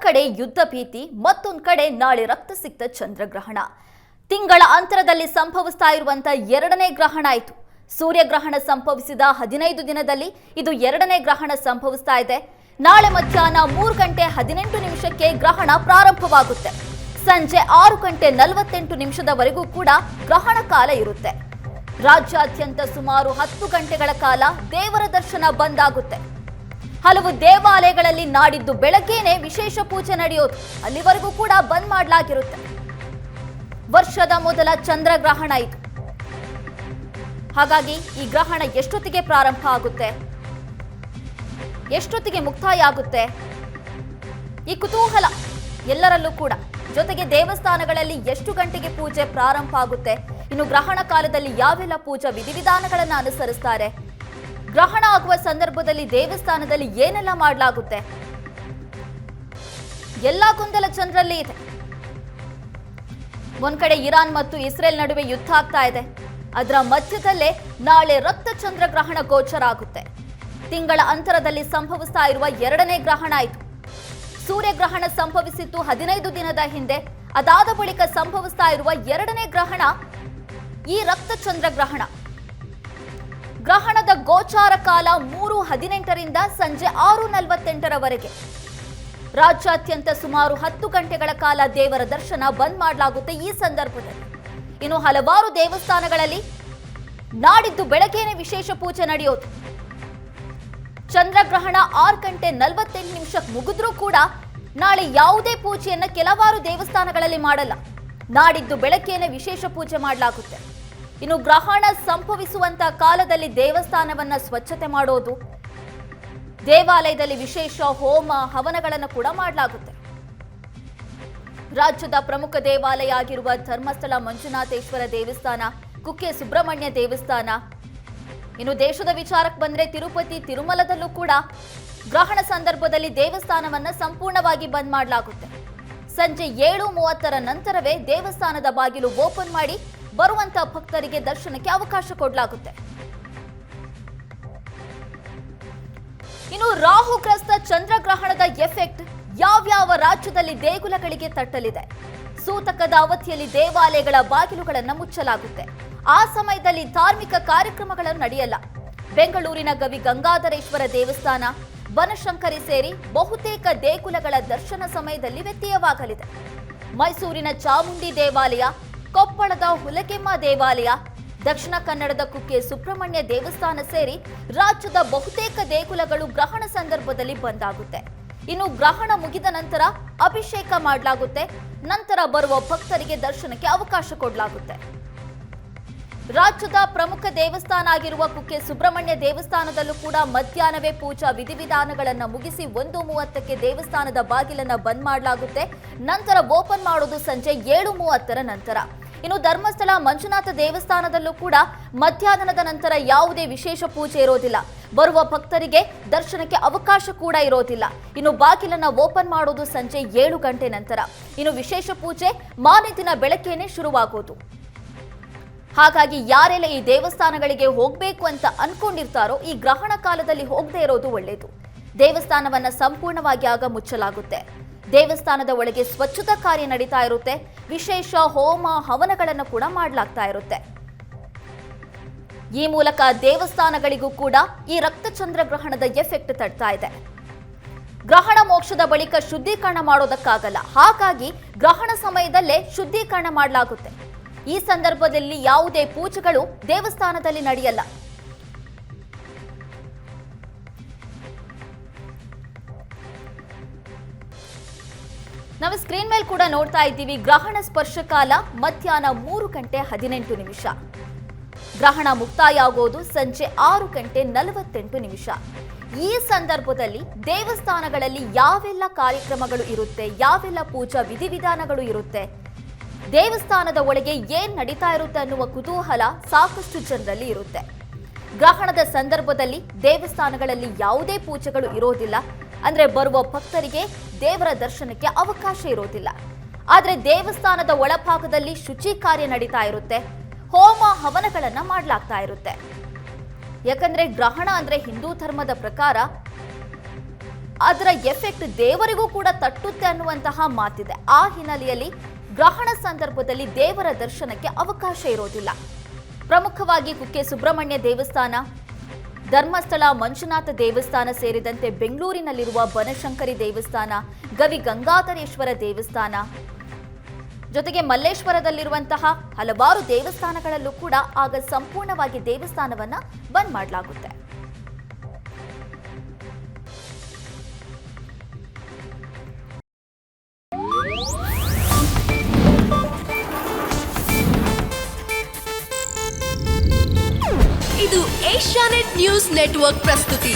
ಕಡೆ ಯುದ್ಧ ಭೀತಿ, ಮತ್ತೊಂದು ಕಡೆ ನಾಳೆ ರಕ್ತಸಿಕ್ತ ಚಂದ್ರಗ್ರಹಣ. ತಿಂಗಳ ಅಂತರದಲ್ಲಿ ಸಂಭವಿಸ್ತಾ ಇರುವಂತ ಎರಡನೇ ಗ್ರಹಣ ಆಯಿತು. ಸೂರ್ಯಗ್ರಹಣ ಸಂಭವಿಸಿದ 15 ದಿನದಲ್ಲಿ ಇದು ಎರಡನೇ ಗ್ರಹಣ ಸಂಭವಿಸ್ತಾ ಇದೆ. ನಾಳೆ ಮಧ್ಯಾಹ್ನ 3:18 ಗ್ರಹಣ ಪ್ರಾರಂಭವಾಗುತ್ತೆ. ಸಂಜೆ 6:48 ಕೂಡ ಗ್ರಹಣ ಕಾಲ ಇರುತ್ತೆ. ರಾಜ್ಯಾದ್ಯಂತ ಸುಮಾರು 10 ಗಂಟೆಗಳ ಕಾಲ ದೇವರ ದರ್ಶನ ಬಂದ್ ಆಗುತ್ತೆ. ಹಲವು ದೇವಾಲಯಗಳಲ್ಲಿ ನಾಡಿದ್ದು ಬೆಳಗ್ಗೆನೆ ವಿಶೇಷ ಪೂಜೆ ನಡೆಯೋದು, ಅಲ್ಲಿವರೆಗೂ ಕೂಡ ಬಂದ್ ಮಾಡಲಾಗಿರುತ್ತೆ. ವರ್ಷದ ಮೊದಲ ಚಂದ್ರಗ್ರಹಣ ಇದು. ಹಾಗಾಗಿ ಈ ಗ್ರಹಣ ಎಷ್ಟೊತ್ತಿಗೆ ಪ್ರಾರಂಭ ಆಗುತ್ತೆ, ಎಷ್ಟೊತ್ತಿಗೆ ಮುಕ್ತಾಯ ಆಗುತ್ತೆ, ಈ ಕುತೂಹಲ ಎಲ್ಲರಲ್ಲೂ ಕೂಡ. ಜೊತೆಗೆ ದೇವಸ್ಥಾನಗಳಲ್ಲಿ ಎಷ್ಟು ಗಂಟೆಗೆ ಪೂಜೆ ಪ್ರಾರಂಭ ಆಗುತ್ತೆ, ಇನ್ನು ಗ್ರಹಣ ಕಾಲದಲ್ಲಿ ಯಾವೆಲ್ಲ ಪೂಜಾ ವಿಧಿವಿಧಾನಗಳನ್ನು ಅನುಸರಿಸ್ತಾರೆ, ಗ್ರಹಣ ಆಗುವ ಸಂದರ್ಭದಲ್ಲಿ ದೇವಸ್ಥಾನದಲ್ಲಿ ಏನೆಲ್ಲ ಮಾಡಲಾಗುತ್ತೆ, ಎಲ್ಲ ಗೊಂದಲ ಜನರಲ್ಲಿ ಇದೆ. ಒಂದ್ ಕಡೆ ಇರಾನ್ ಮತ್ತು ಇಸ್ರೇಲ್ ನಡುವೆ ಯುದ್ಧ ಆಗ್ತಾ ಇದೆ. ಅದರ ಮಧ್ಯದಲ್ಲೇ ನಾಳೆ ರಕ್ತ ಚಂದ್ರಗ್ರಹಣ ಗೋಚರ ಆಗುತ್ತೆ. ತಿಂಗಳ ಅಂತರದಲ್ಲಿ ಸಂಭವಿಸ್ತಾ ಇರುವ ಎರಡನೇ ಗ್ರಹಣ ಆಯಿತು. ಸೂರ್ಯಗ್ರಹಣ ಸಂಭವಿಸಿದ್ದು 15 ದಿನದ ಹಿಂದೆ. ಅದಾದ ಬಳಿಕ ಸಂಭವಿಸ್ತಾ ಇರುವ ಎರಡನೇ ಗ್ರಹಣ ಈ ರಕ್ತ ಚಂದ್ರಗ್ರಹಣ. ಗ್ರಹಣದ ಗೋಚಾರ ಕಾಲ 3:18 ಸಂಜೆ 6:48 ರಾಜ್ಯಾದ್ಯಂತ ಸುಮಾರು 10 ಗಂಟೆಗಳ ಕಾಲ ದೇವರ ದರ್ಶನ ಬಂದ್ ಮಾಡಲಾಗುತ್ತೆ. ಈ ಸಂದರ್ಭದಲ್ಲಿ ಇನ್ನು ಹಲವಾರು ದೇವಸ್ಥಾನಗಳಲ್ಲಿ ನಾಡಿದ್ದು ಬೆಳಗ್ಗೆನೆ ವಿಶೇಷ ಪೂಜೆ ನಡೆಯೋದು. ಚಂದ್ರಗ್ರಹಣ 6:48 ಮುಗಿದ್ರೂ ಕೂಡ ನಾಳೆ ಯಾವುದೇ ಪೂಜೆಯನ್ನ ಕೆಲವಾರು ದೇವಸ್ಥಾನಗಳಲ್ಲಿ ಮಾಡಲ್ಲ. ನಾಡಿದ್ದು ಬೆಳಗ್ಗೆನೆ ವಿಶೇಷ ಪೂಜೆ ಮಾಡಲಾಗುತ್ತೆ. ಇನ್ನು ಗ್ರಹಣ ಸಂಭವಿಸುವಂತ ಕಾಲದಲ್ಲಿ ದೇವಸ್ಥಾನವನ್ನ ಸ್ವಚ್ಛತೆ ಮಾಡೋದು, ದೇವಾಲಯದಲ್ಲಿ ವಿಶೇಷ ಹೋಮ ಹವನಗಳನ್ನು ಕೂಡ ಮಾಡಲಾಗುತ್ತೆ. ರಾಜ್ಯದ ಪ್ರಮುಖ ದೇವಾಲಯ ಆಗಿರುವ ಧರ್ಮಸ್ಥಳ ಮಂಜುನಾಥೇಶ್ವರ ದೇವಸ್ಥಾನ, ಕುಕ್ಕೆ ಸುಬ್ರಹ್ಮಣ್ಯ ದೇವಸ್ಥಾನ, ಇನ್ನು ದೇಶದ ವಿಚಾರಕ್ಕೆ ಬಂದ್ರೆ ತಿರುಪತಿ ತಿರುಮಲದಲ್ಲೂ ಕೂಡ ಗ್ರಹಣ ಸಂದರ್ಭದಲ್ಲಿ ದೇವಸ್ಥಾನವನ್ನ ಸಂಪೂರ್ಣವಾಗಿ ಬಂದ್ ಮಾಡಲಾಗುತ್ತೆ. ಸಂಜೆ 7:30 ನಂತರವೇ ದೇವಸ್ಥಾನದ ಬಾಗಿಲು ಓಪನ್ ಮಾಡಿ ಬರುವಂತಹ ಭಕ್ತರಿಗೆ ದರ್ಶನಕ್ಕೆ ಅವಕಾಶ ಕೊಡಲಾಗುತ್ತೆ. ಇನ್ನು ರಾಹುಗ್ರಸ್ತ ಚಂದ್ರಗ್ರಹಣದ ಎಫೆಕ್ಟ್ ಯಾವ್ಯಾವ ರಾಜ್ಯದಲ್ಲಿ ದೇಗುಲಗಳಿಗೆ ತಟ್ಟಲಿದೆ. ಸೂತಕದ ಅವಧಿಯಲ್ಲಿ ದೇವಾಲಯಗಳ ಬಾಗಿಲುಗಳನ್ನು ಮುಚ್ಚಲಾಗುತ್ತೆ. ಆ ಸಮಯದಲ್ಲಿ ಧಾರ್ಮಿಕ ಕಾರ್ಯಕ್ರಮಗಳು ನಡೆಯಲ್ಲ. ಬೆಂಗಳೂರಿನ ಗವಿ ಗಂಗಾಧರೇಶ್ವರ ದೇವಸ್ಥಾನ, ಬನಶಂಕರಿ ಸೇರಿ ಬಹುತೇಕ ದೇಗುಲಗಳ ದರ್ಶನ ಸಮಯದಲ್ಲಿ ವ್ಯತ್ಯಯವಾಗಲಿದೆ. ಮೈಸೂರಿನ ಚಾಮುಂಡಿ ದೇವಾಲಯ, ಕೊಪ್ಪಳದ ಹುಲಗೆಮ್ಮ ದೇವಾಲಯ, ದಕ್ಷಿಣ ಕನ್ನಡದ ಕುಕ್ಕೆ ಸುಬ್ರಹ್ಮಣ್ಯ ದೇವಸ್ಥಾನ ಸೇರಿ ರಾಜ್ಯದ ಬಹುತೇಕ ದೇಗುಲಗಳು ಗ್ರಹಣ ಸಂದರ್ಭದಲ್ಲಿ ಬಂದಾಗುತ್ತೆ. ಇನ್ನು ಗ್ರಹಣ ಮುಗಿದ ನಂತರ ಅಭಿಷೇಕ ಮಾಡಲಾಗುತ್ತೆ. ನಂತರ ಬರುವ ಭಕ್ತರಿಗೆ ದರ್ಶನಕ್ಕೆ ಅವಕಾಶ ಕೊಡಲಾಗುತ್ತೆ. ರಾಜ್ಯದ ಪ್ರಮುಖ ದೇವಸ್ಥಾನ ಆಗಿರುವ ಕುಕ್ಕೆ ಸುಬ್ರಹ್ಮಣ್ಯ ದೇವಸ್ಥಾನದಲ್ಲೂ ಕೂಡ ಮಧ್ಯಾಹ್ನವೇ ಪೂಜಾ ವಿಧಿವಿಧಾನಗಳನ್ನು ಮುಗಿಸಿ 1:30 ದೇವಸ್ಥಾನದ ಬಾಗಿಲನ್ನ ಬಂದ್ ಮಾಡಲಾಗುತ್ತೆ. ನಂತರ ಓಪನ್ ಮಾಡೋದು ಸಂಜೆ 7:30 ನಂತರ. ಇನ್ನು ಧರ್ಮಸ್ಥಳ ಮಂಜುನಾಥ ದೇವಸ್ಥಾನದಲ್ಲೂ ಕೂಡ ಮಧ್ಯಾಹ್ನದ ನಂತರ ಯಾವುದೇ ವಿಶೇಷ ಪೂಜೆ ಇರೋದಿಲ್ಲ. ಬರುವ ಭಕ್ತರಿಗೆ ದರ್ಶನಕ್ಕೆ ಅವಕಾಶ ಕೂಡ ಇರೋದಿಲ್ಲ. ಇನ್ನು ಬಾಗಿಲನ್ನ ಓಪನ್ ಮಾಡೋದು ಸಂಜೆ 7 ಗಂಟೆ ನಂತರ. ಇನ್ನು ವಿಶೇಷ ಪೂಜೆ ಮಾರನೇ ದಿನ ಬೆಳಗ್ಗೆನೆ ಶುರುವಾಗೋದು. ಹಾಗಾಗಿ ಯಾರೆಲ್ಲ ಈ ದೇವಸ್ಥಾನಗಳಿಗೆ ಹೋಗಬೇಕು ಅಂತ ಅನ್ಕೊಂಡಿರ್ತಾರೋ ಈ ಗ್ರಹಣ ಕಾಲದಲ್ಲಿ ಹೋಗದೆ ಇರೋದು ಒಳ್ಳೆಯದು. ದೇವಸ್ಥಾನವನ್ನ ಸಂಪೂರ್ಣವಾಗಿ ಆಗ ಮುಚ್ಚಲಾಗುತ್ತೆ. ದೇವಸ್ಥಾನದ ಒಳಗೆ ಸ್ವಚ್ಛತಾ ಕಾರ್ಯ ನಡೀತಾ ಇರುತ್ತೆ. ವಿಶೇಷ ಹೋಮ ಹವನಗಳನ್ನು ಕೂಡ ಮಾಡಲಾಗ್ತಾ ಇರುತ್ತೆ. ಈ ಮೂಲಕ ದೇವಸ್ಥಾನಗಳಿಗೂ ಕೂಡ ಈ ರಕ್ತ ಚಂದ್ರಗ್ರಹಣದ ಎಫೆಕ್ಟ್ ತಡ್ತಾ ಇದೆ. ಗ್ರಹಣ ಮೋಕ್ಷದ ಬಳಿಕ ಶುದ್ಧೀಕರಣ ಮಾಡೋದಕ್ಕಾಗಲ್ಲ. ಹಾಗಾಗಿ ಗ್ರಹಣ ಸಮಯದಲ್ಲೇ ಶುದ್ಧೀಕರಣ ಮಾಡಲಾಗುತ್ತೆ. ಈ ಸಂದರ್ಭದಲ್ಲಿ ಯಾವುದೇ ಪೂಜೆಗಳು ದೇವಸ್ಥಾನದಲ್ಲಿ ನಡೆಯಲ್ಲ. ನಾವು ಸ್ಕ್ರೀನ್ ಮೇಲೆ ಕೂಡ ನೋಡ್ತಾ ಇದ್ದೀವಿ. ಗ್ರಹಣ ಸ್ಪರ್ಶ ಕಾಲ ಮಧ್ಯಾಹ್ನ 3:18. ಗ್ರಹಣ ಮುಕ್ತಾಯ ಆಗೋದು ಸಂಜೆ 6:48. ಈ ಸಂದರ್ಭದಲ್ಲಿ ದೇವಸ್ಥಾನಗಳಲ್ಲಿ ಯಾವೆಲ್ಲ ಕಾರ್ಯಕ್ರಮಗಳು ಇರುತ್ತೆ, ಯಾವೆಲ್ಲ ಪೂಜಾ ವಿಧಿವಿಧಾನಗಳು ಇರುತ್ತೆ, ದೇವಸ್ಥಾನದ ಒಳಗೆ ಏನ್ ನಡೀತಾ ಇರುತ್ತೆ ಅನ್ನುವ ಕುತೂಹಲ ಸಾಕಷ್ಟು ಜನರಲ್ಲಿ ಇರುತ್ತೆ. ಗ್ರಹಣದ ಸಂದರ್ಭದಲ್ಲಿ ದೇವಸ್ಥಾನಗಳಲ್ಲಿ ಯಾವುದೇ ಪೂಜೆಗಳು ಇರೋದಿಲ್ಲ. ಅಂದ್ರೆ ಬರುವ ಭಕ್ತರಿಗೆ ದೇವರ ದರ್ಶನಕ್ಕೆ ಅವಕಾಶ ಇರೋದಿಲ್ಲ. ಆದ್ರೆ ದೇವಸ್ಥಾನದ ಒಳಭಾಗದಲ್ಲಿ ಶುಚಿ ಕಾರ್ಯ ನಡೀತಾ ಇರುತ್ತೆ. ಹೋಮ ಹವನಗಳನ್ನ ಮಾಡಲಾಗ್ತಾ ಇರುತ್ತೆ. ಯಾಕಂದ್ರೆ ಗ್ರಹಣ ಅಂದ್ರೆ ಹಿಂದೂ ಧರ್ಮದ ಪ್ರಕಾರ ಅದರ ಎಫೆಕ್ಟ್ ದೇವರಿಗೂ ಕೂಡ ತಟ್ಟುತ್ತೆ ಅನ್ನುವಂತಹ ಮಾತಿದೆ. ಆ ಹಿನ್ನೆಲೆಯಲ್ಲಿ ಗ್ರಹಣ ಸಂದರ್ಭದಲ್ಲಿ ದೇವರ ದರ್ಶನಕ್ಕೆ ಅವಕಾಶ ಇರೋದಿಲ್ಲ. ಪ್ರಮುಖವಾಗಿ ಕುಕ್ಕೆ ಸುಬ್ರಹ್ಮಣ್ಯ ದೇವಸ್ಥಾನ, ಧರ್ಮಸ್ಥಳ ಮಂಜುನಾಥ ದೇವಸ್ಥಾನ ಸೇರಿದಂತೆ ಬೆಂಗಳೂರಿನಲ್ಲಿರುವ ಬನಶಂಕರಿ ದೇವಸ್ಥಾನ, ಗವಿ ಗಂಗಾಧರೇಶ್ವರ ದೇವಸ್ಥಾನ, ಜೊತೆಗೆ ಮಲ್ಲೇಶ್ವರದಲ್ಲಿರುವಂತಹ ಹಲವಾರು ದೇವಸ್ಥಾನಗಳಲ್ಲೂ ಕೂಡ ಆಗ ಸಂಪೂರ್ಣವಾಗಿ ದೇವಸ್ಥಾನವನ್ನ ಬಂದ್ ಮಾಡಲಾಗುತ್ತೆ. ಇದು ಏಷ್ಯಾನೆಟ್ ನ್ಯೂಸ್ ನೆಟ್ವರ್ಕ್ ಪ್ರಸ್ತುತಿ.